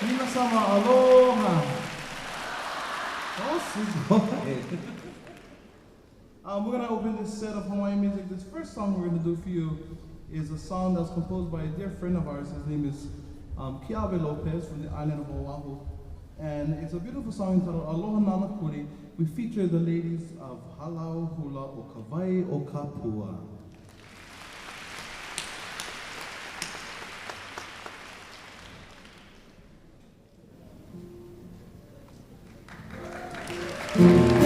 Minasama, aloha. Oh, we're going to open this set of Hawaiian music. This first song we're going to do for you is a song that's composed by a dear friend of ours. His name is Kiawe Lopez from the island of Oahu. And it's a beautiful song entitled Aloha Nana Kuri. We feature the ladies of Halau Hula o Kawai o Kapua. Mm-hmm.